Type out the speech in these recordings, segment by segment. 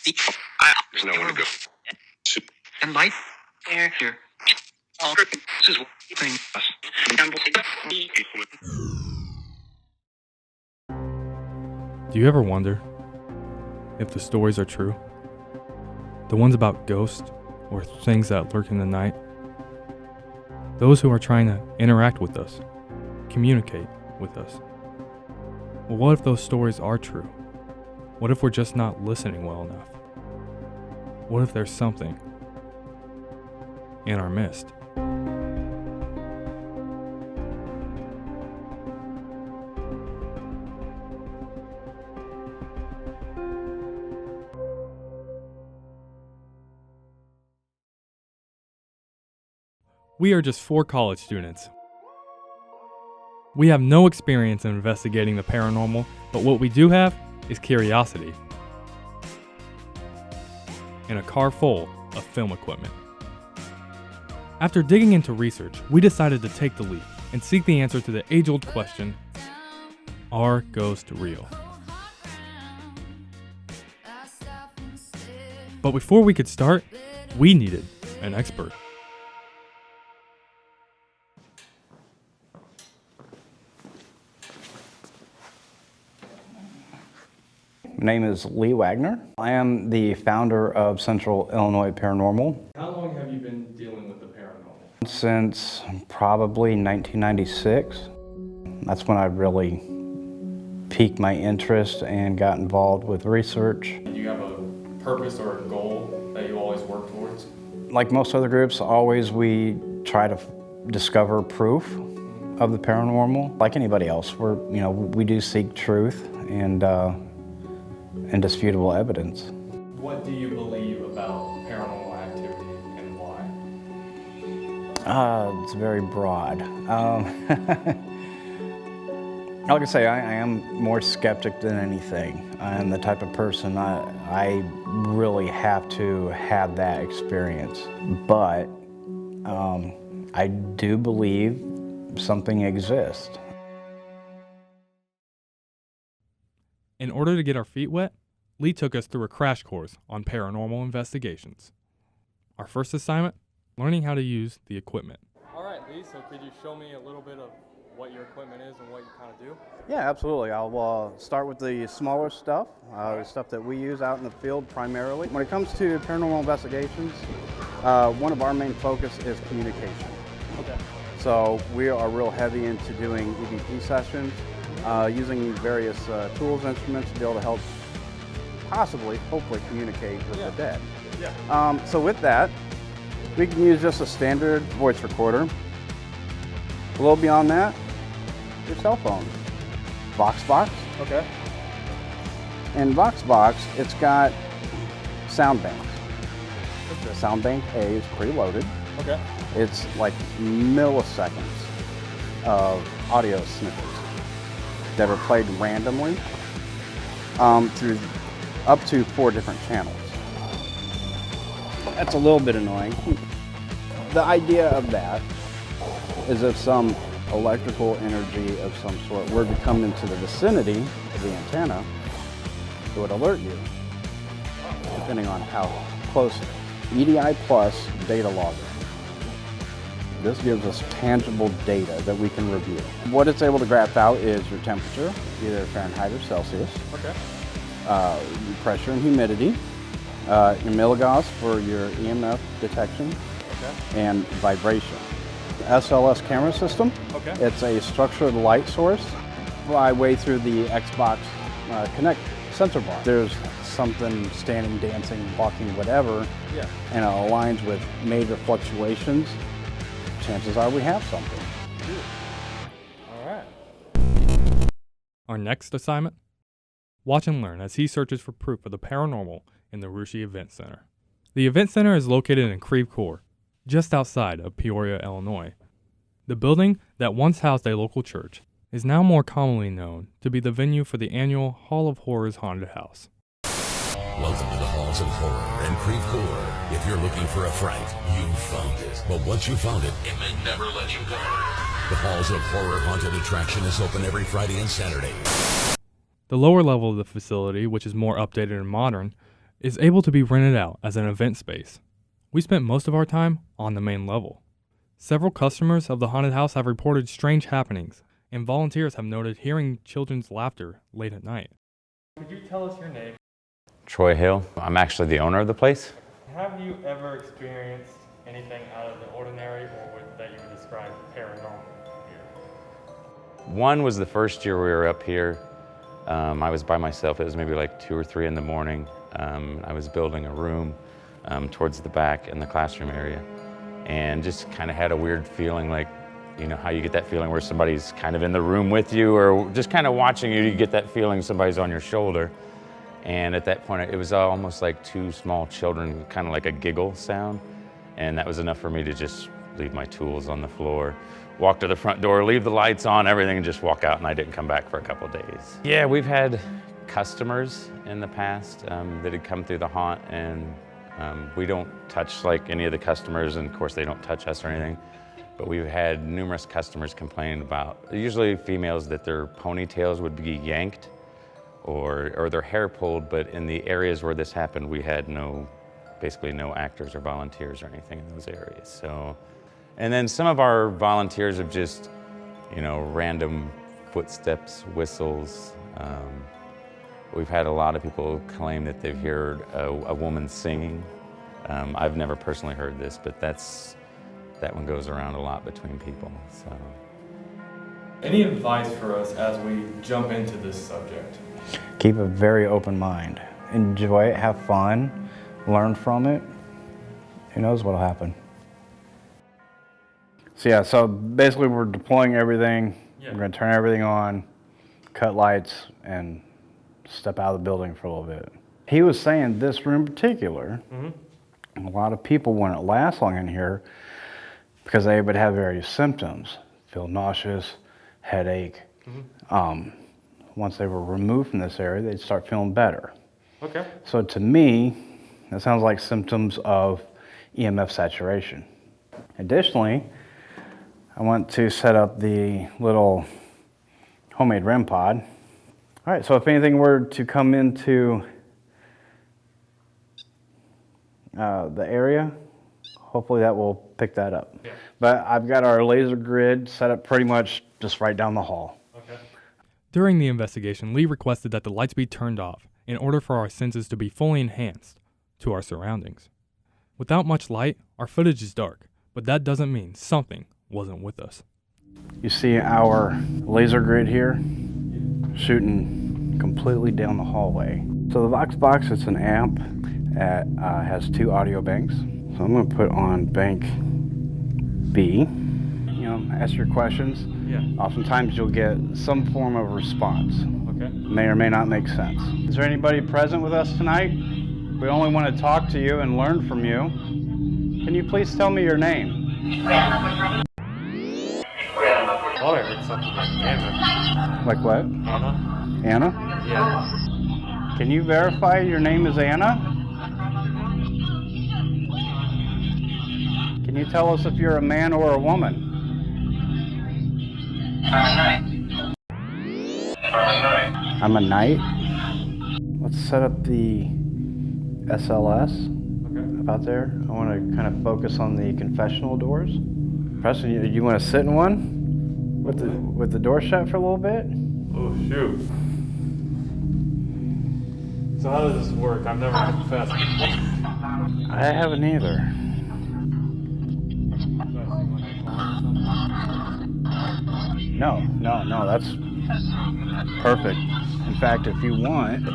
There's nowhere to go. And light air here. All this is what thing us. Do you ever wonder if the stories are true? The ones about ghosts or things that lurk in the night? Those who are trying to interact with us, communicate with us. Well, what if those stories are true? What if we're just not listening well enough? What if there's something in our midst? We are just 4 college students. We have no experience in investigating the paranormal, but what we do have is curiosity. And a car full of film equipment. After digging into research, we decided to take the leap and seek the answer to the age-old question, are ghosts real? But before we could start, we needed an expert. My name is Lee Wagner. I am the founder of Central Illinois Paranormal. How long have you been dealing with the paranormal? Since probably 1996. That's when I really piqued my interest and got involved with research. Do you have a purpose or a goal that you always work towards? Like most other groups, always we try to discover proof of the paranormal. Like anybody else, we do seek truth and indisputable evidence. What do you believe about paranormal activity and why? It's very broad. Like I say, I am more skeptic than anything. I am the type of person, I really have to have that experience. But I do believe something exists. In order to get our feet wet, Lee took us through a crash course on paranormal investigations. Our first assignment, learning how to use the equipment. All right, Lee, so could you show me a little bit of what your equipment is and what you kind of do? Yeah, absolutely. I'll start with the smaller stuff, the stuff that we use out in the field primarily. When it comes to paranormal investigations, one of our main focus is communication. Okay. So we are real heavy into doing EVP sessions, using various tools, instruments to be able to help hopefully communicate with the dead. Yeah. So with that, we can use just a standard voice recorder. A little beyond that, your cell phone. VoxBox. Okay. And VoxBox, it's got sound banks. Okay. Sound bank A is preloaded. Okay. It's like milliseconds of audio snippets that are played randomly through up to 4 different channels. That's a little bit annoying. The idea of that is if some electrical energy of some sort were to come into the vicinity of the antenna, it would alert you, depending on how close it is. EDI Plus data logger. This gives us tangible data that we can review. What it's able to graph out is your temperature, either Fahrenheit or Celsius, Okay. your pressure and humidity, your milligauss for your EMF detection, Okay. and vibration. SLS camera system. Okay. It's a structured light source. I way through the Xbox Connect sensor bar. There's something standing, dancing, walking, whatever, Yeah. and it aligns with major fluctuations. Chances are we have something. All right. Our next assignment? Watch and learn as he searches for proof of the paranormal in the Russia Event Center. The Event Center is located in Creve Coeur, just outside of Peoria, Illinois. The building that once housed a local church is now more commonly known to be the venue for the annual Hall of Horrors Haunted House. Welcome to the Halls of Horror in Creve Coeur. If you're looking for a fright, you found it. But once you found it, it may never let you go. The Halls of Horror Haunted Attraction is open every Friday and Saturday. The lower level of the facility, which is more updated and modern, is able to be rented out as an event space. We spent most of our time on the main level. Several customers of the haunted house have reported strange happenings, and volunteers have noted hearing children's laughter late at night. Could you tell us your name? Troy Hill. I'm actually the owner of the place. Have you ever experienced anything out of the ordinary or that you would describe paranormal here? One was the first year we were up here. I was by myself. It was maybe like 2 or 3 in the morning. I was building a room towards the back in the classroom area, and just kind of had a weird feeling, like, you know how you get that feeling where somebody's kind of in the room with you or just kind of watching you. You get that feeling somebody's on your shoulder. And at that point, it was almost like 2 small children, kind of like a giggle sound. And that was enough for me to just leave my tools on the floor, walk to the front door, leave the lights on, everything, and just walk out. And I didn't come back for a couple of days. Yeah, we've had customers in the past that had come through the haunt, and we don't touch like any of the customers, and of course they don't touch us or anything. But we've had numerous customers complain about, usually females, that their ponytails would be yanked or their hair pulled, but in the areas where this happened, we had basically no actors or volunteers or anything in those areas. So, and then some of our volunteers have just, random footsteps, whistles. We've had a lot of people claim that they've heard a woman singing. I've never personally heard this, but that one goes around a lot between people. So, any advice for us as we jump into this subject? Keep a very open mind. Enjoy it, have fun, learn from it. Who knows what'll happen. So basically we're deploying everything. Yeah. We're gonna turn everything on, cut lights, and step out of the building for a little bit. He was saying this room in particular, a lot of people wouldn't last long in here because they would have various symptoms, feel nauseous, headache. Once they were removed from this area, they'd start feeling better. Okay. So to me, that sounds like symptoms of EMF saturation. Additionally, I want to set up the little homemade REM pod. All right, so if anything were to come into the area, hopefully that will pick that up. Yeah. But I've got our laser grid set up pretty much just right down the hall. Okay. During the investigation, Lee requested that the lights be turned off in order for our senses to be fully enhanced to our surroundings. Without much light, our footage is dark, but that doesn't mean something wasn't with us. You see our laser grid here shooting completely down the hallway. So the Vox Box, it's an amp that has 2 audio banks. So I'm going to put on bank B. Ask your questions. Yeah. Oftentimes you'll get some form of response. Okay. May or may not make sense. Is there anybody present with us tonight? We only want to talk to you and learn from you. Can you please tell me your name? I thought I heard something like Anna. Like what? Anna? Anna? Yeah. Can you verify your name is Anna? Can you tell us if you're a man or a woman? I'm a knight. Let's set up the SLS up out there. I want to kind of focus on the confessional doors. Preston, you want to sit in one with the door shut for a little bit? Oh, shoot. So how does this work? I've never confessed before. I haven't either. No, that's perfect. In fact, if you want,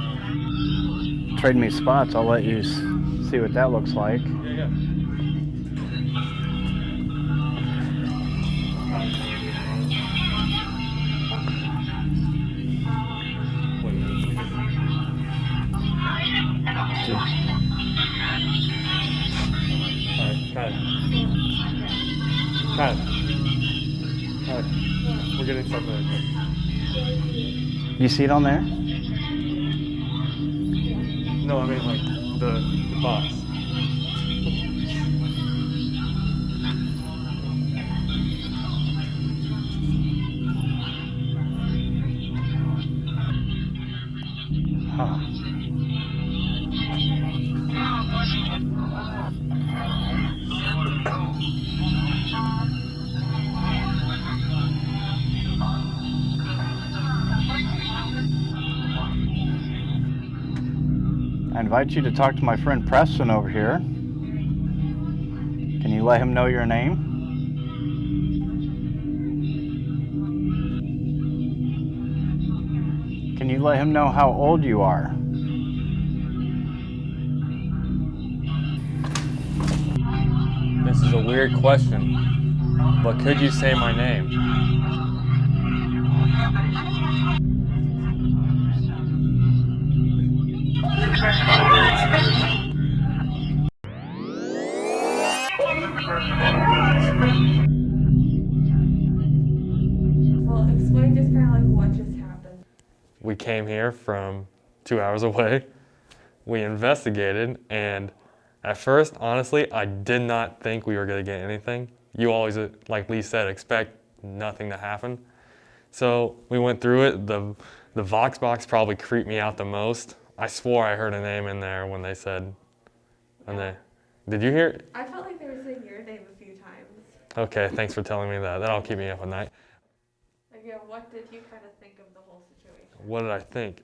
trade me spots, I'll let you see what that looks like. Yeah. Cut. We're getting something. You see it on there? No, I mean like the box. I invite you to talk to my friend Preston over here. Can you let him know your name? Can you let him know how old you are? This is a weird question, but could you say my name? Well, explain just kind of like what just happened. We came here from 2 hours away. We investigated, and at first, honestly, I did not think we were going to get anything. You always, like Lee said, expect nothing to happen. So we went through it. The Vox box probably creeped me out the most. I swore I heard a name in there when they said, did you hear it? I felt like they were saying your name a few times. Okay, thanks for telling me that. That'll keep me up at night. Like, yeah, what did you kind of think of the whole situation? What did I think?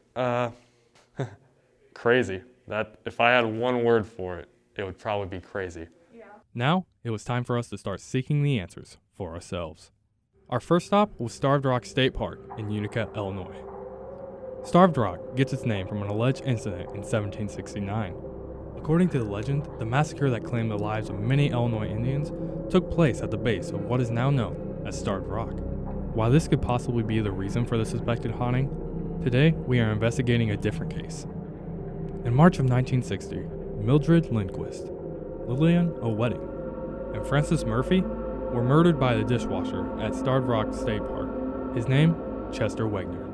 Crazy. That if I had one word for it, it would probably be crazy. Yeah. Now, it was time for us to start seeking the answers for ourselves. Our first stop was Starved Rock State Park in Utica, Illinois. Starved Rock gets its name from an alleged incident in 1769. According to the legend, the massacre that claimed the lives of many Illinois Indians took place at the base of what is now known as Starved Rock. While this could possibly be the reason for the suspected haunting, today we are investigating a different case. In March of 1960, Mildred Lindquist, Lillian O'Wedding, and Francis Murphy were murdered by the dishwasher at Starved Rock State Park. His name, Chester Wegner.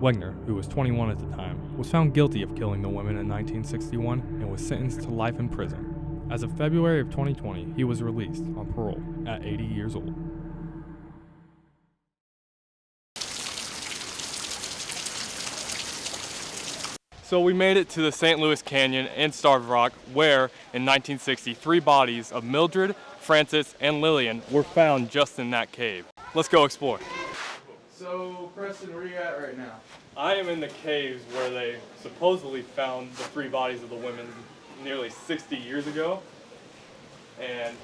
Wegner, who was 21 at the time, was found guilty of killing the women in 1961 and was sentenced to life in prison. As of February of 2020, he was released on parole at 80 years old. So we made it to the St. Louis Canyon in Starved Rock, where in 1960, 3 bodies of Mildred, Francis, and Lillian were found just in that cave. Let's go explore. So, Preston, where are you at right now? I am in the caves where they supposedly found the 3 bodies of the women nearly 60 years ago. And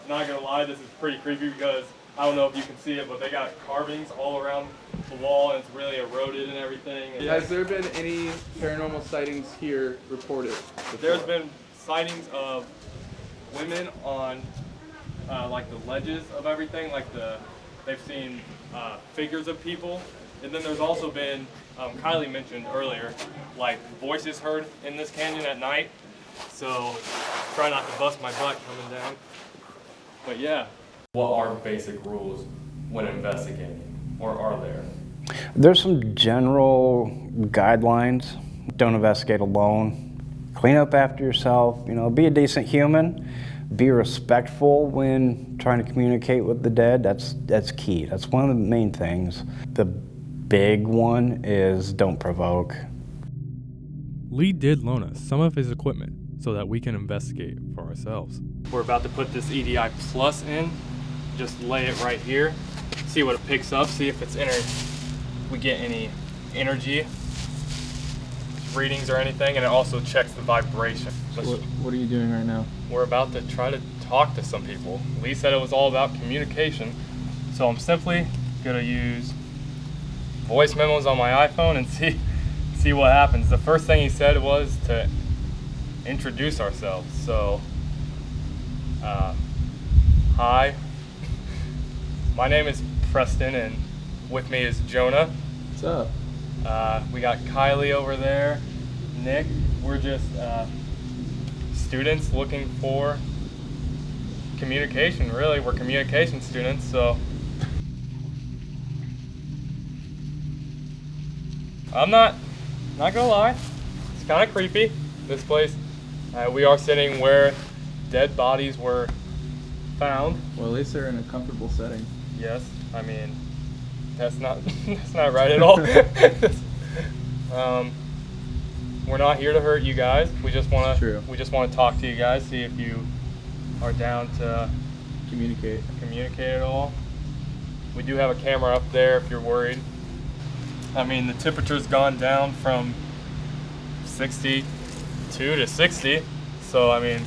not gonna lie, this is pretty creepy because I don't know if you can see it, but they got carvings all around the wall and it's really eroded and everything. And Has there been any paranormal sightings here reported before? there's been sightings of women on like the ledges of everything, like they've seen figures of people. And then there's also been, Kylie mentioned earlier, like voices heard in this canyon at night. So try not to bust my butt coming down. But yeah. What are basic rules when investigating, or are there? There's some general guidelines. Don't investigate alone. Clean up after yourself. You know, be a decent human. Be respectful when trying to communicate with the dead. That's key. That's one of the main things. The big one is don't provoke. Lee did loan us some of his equipment so that we can investigate for ourselves. We're about to put this EDI Plus in. Just lay it right here. See what it picks up. See if we get any energy readings or anything, and it also checks the vibration. What are you doing right now? We're about to try to talk to some people. Lee said it was all about communication, so I'm simply gonna use voice memos on my iPhone and see what happens. The first thing he said was to introduce ourselves. So, hi, my name is Preston, and with me is Jonah. What's up? We got Kylie over there, Nick. We're just students looking for communication, really. We're communication students, so. I'm not gonna lie, it's kind of creepy, this place. We are sitting where dead bodies were found. Well, at least they're in a comfortable setting. Yes, I mean, that's not that's not right at all. We're not here to hurt you guys. We just want to talk to you guys, see if you are down to Communicate at all. We do have a camera up there if you're worried. I mean, the temperature's gone down from 62 to 60. So, I mean,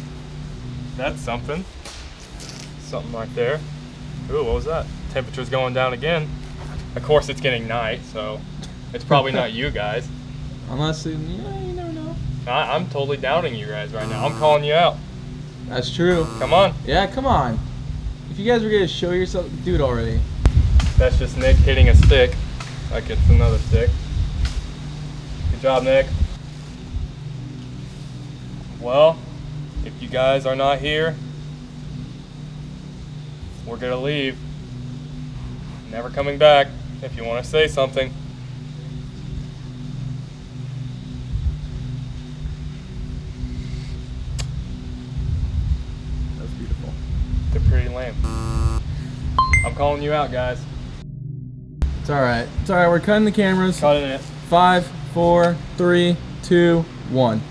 that's something. Something right there. Ooh, what was that? Temperature's going down again. Of course, it's getting night, so it's probably not you guys. Unless, you never know. I'm totally doubting you guys right now. I'm calling you out. That's true. Come on. Yeah, come on. If you guys were gonna show yourself, do it already. That's just Nick hitting a stick. Like it's another stick. Good job, Nick. Well, if you guys are not here, we're gonna leave. Never coming back if you want to say something. That's beautiful. They're pretty lame. I'm calling you out, guys. It's alright. It's alright, we're cutting the cameras. Cutting it. 5, 4, 3, 2, 1.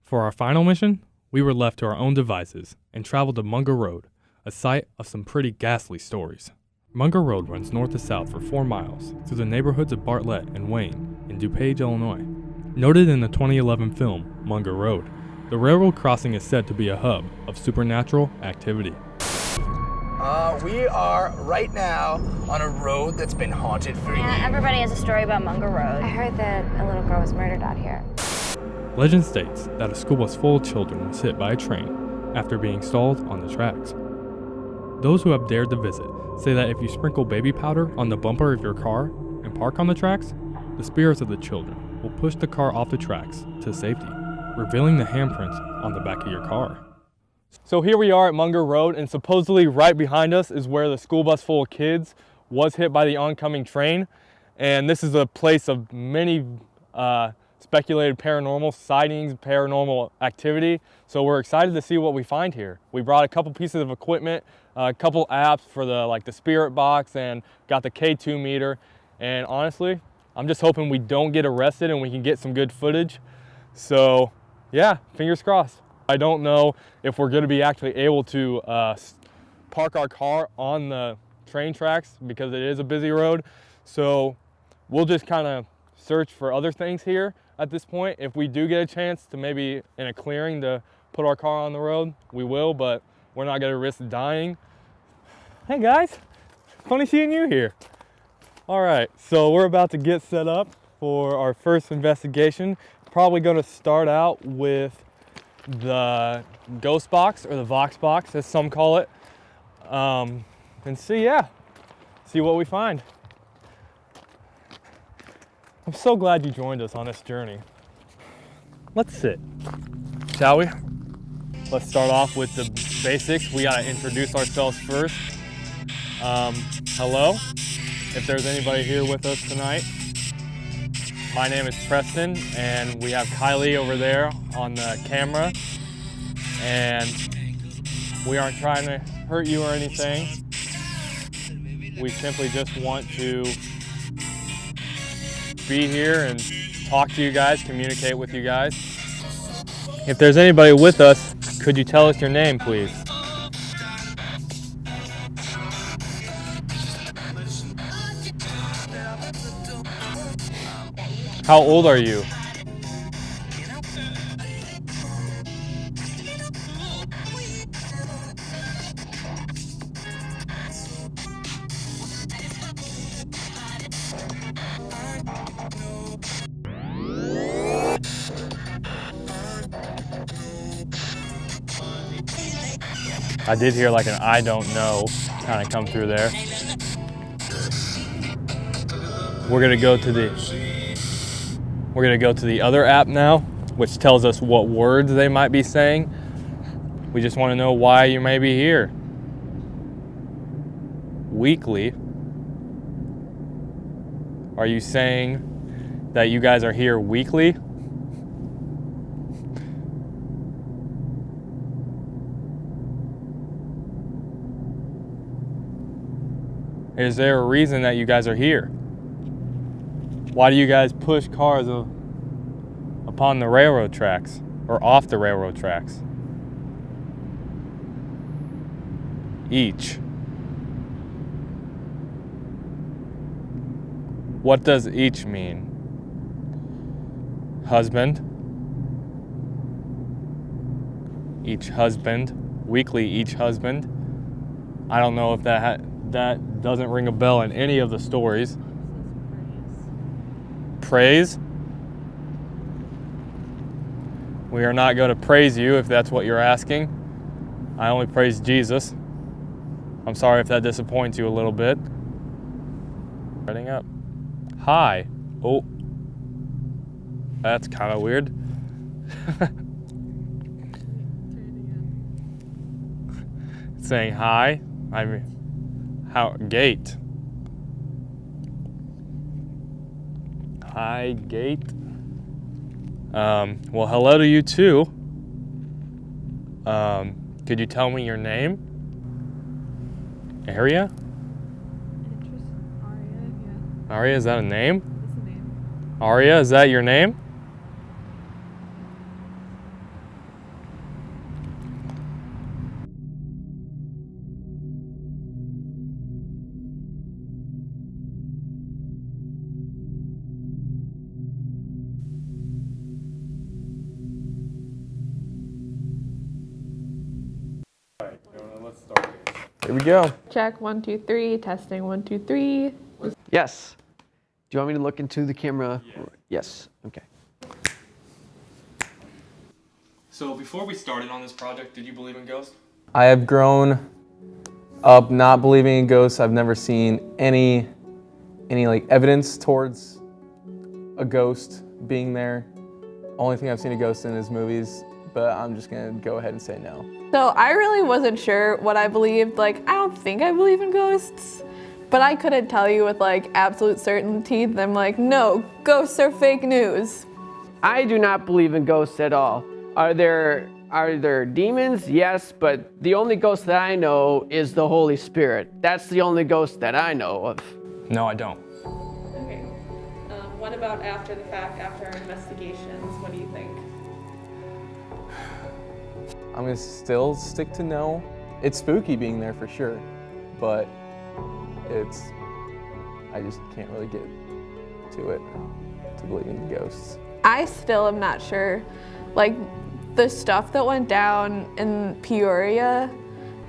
For our final mission, we were left to our own devices and traveled to Munger Road, a site of some pretty ghastly stories. Munger Road runs north to south for 4 miles through the neighborhoods of Bartlett and Wayne in DuPage, Illinois. Noted in the 2011 film Munger Road, the railroad crossing is said to be a hub of supernatural activity. We are right now on a road that's been haunted for years. Everybody has a story about Munger Road. I heard that a little girl was murdered out here. Legend states that a school bus full of children was hit by a train after being stalled on the tracks. Those who have dared to visit say that if you sprinkle baby powder on the bumper of your car and park on the tracks, the spirits of the children will push the car off the tracks to safety, revealing the handprints on the back of your car. So here we are at Munger Road, and supposedly right behind us is where the school bus full of kids was hit by the oncoming train. And this is a place of many speculated paranormal sightings, paranormal activity. So we're excited to see what we find here. We brought a couple pieces of equipment, a couple apps for the spirit box, and got the K2 meter. And honestly, I'm just hoping we don't get arrested and we can get some good footage. So yeah, fingers crossed. I don't know if we're gonna be actually able to park our car on the train tracks because it is a busy road. So we'll just kind of search for other things here at this point. If we do get a chance to maybe in a clearing to put our car on the road, we will, but we're not gonna risk dying. Hey guys, funny seeing you here. All right, so we're about to get set up for our first investigation. Probably gonna start out with the ghost box, or the Vox box as some call it, and see what we find. I'm so glad you joined us on this journey. Let's sit, shall we? Let's start off with the basics. We gotta introduce ourselves first. Hello, if there's anybody here with us tonight. My name is Preston, and we have Kylie over there on the camera. And we aren't trying to hurt you or anything. We simply just want to be here and talk to you guys, communicate with you guys. If there's anybody with us, could you tell us your name, please? How old are you? I did hear like an I don't know kind of come through there. We're gonna go to the other app now, which tells us what words they might be saying. We just want to know why you may be here. Weekly. Are you saying that you guys are here weekly? Is there a reason that you guys are here? Why do you guys push cars upon the railroad tracks or off the railroad tracks? Each. What does each mean? husband. Each husband. Weekly each husband. I don't know if that doesn't ring a bell in any of the stories. Praise. We are not going to praise you if that's what you're asking. I only praise Jesus. I'm sorry if that disappoints you a little bit. Setting up. Hi. Oh. That's kind of weird. Saying hi. I mean, how, gate. Hi, gate. Well, hello to you too. Could you tell me your name? Aria? Aria, yeah. Aria, is that a name? That's a name. Aria, is that your name? Here we go. Check 1, 2, 3. Testing 1, 2, 3. Yes. Do you want me to look into the camera? Yeah. Yes. Okay. So before we started on this project, did you believe in ghosts? I have grown up not believing in ghosts. I've never seen any like evidence towards a ghost being there. Only thing I've seen a ghost in is movies, but I'm just gonna go ahead and say no. So I really wasn't sure what I believed. Like, I don't think I believe in ghosts, but I couldn't tell you with like absolute certainty. I'm like, no, ghosts are fake news. I do not believe in ghosts at all. Are there demons? Yes, but the only ghost that I know is the Holy Spirit. That's the only ghost that I know of. No, I don't. Okay. What about after the fact, after our investigations? What do you think? I'm gonna still stick to no. It's spooky being there for sure, but I just can't really get to it, to believing in ghosts. I still am not sure. Like, the stuff that went down in Peoria,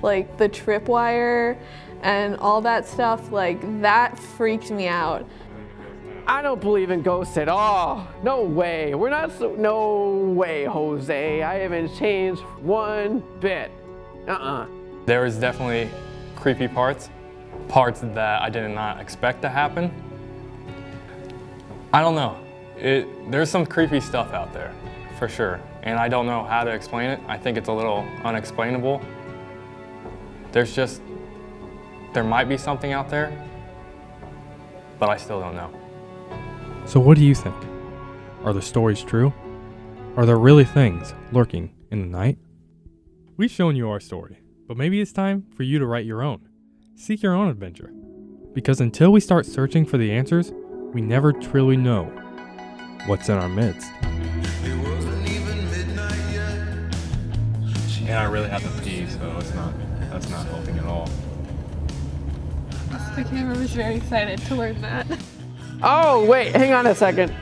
like the tripwire and all that stuff, like that freaked me out. I don't believe in ghosts at all. No way. No way, Jose. I haven't changed one bit. There was definitely creepy parts that I did not expect to happen. I don't know. There's some creepy stuff out there, for sure. And I don't know how to explain it. I think it's a little unexplainable. There might be something out there, but I still don't know. So what do you think? Are the stories true? Are there really things lurking in the night? We've shown you our story, but maybe it's time for you to write your own. Seek your own adventure. Because until we start searching for the answers, we never truly know what's in our midst. And I really have to pee, so that's not helping at all. The camera was very excited to learn that. Oh, wait, hang on a second.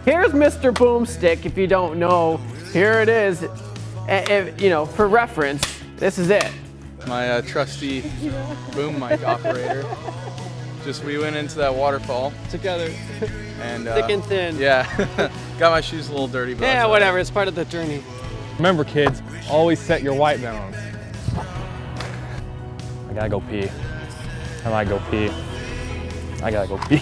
Here's Mr. Boomstick, if you don't know. Here it is. For reference, this is it. My trusty boom mic operator. We went into that waterfall together. And Thick and thin. Yeah, got my shoes a little dirty. But Yeah, whatever, it's part of the journey. Remember, kids, always set your white balance. I gotta go pee. I gotta go pee.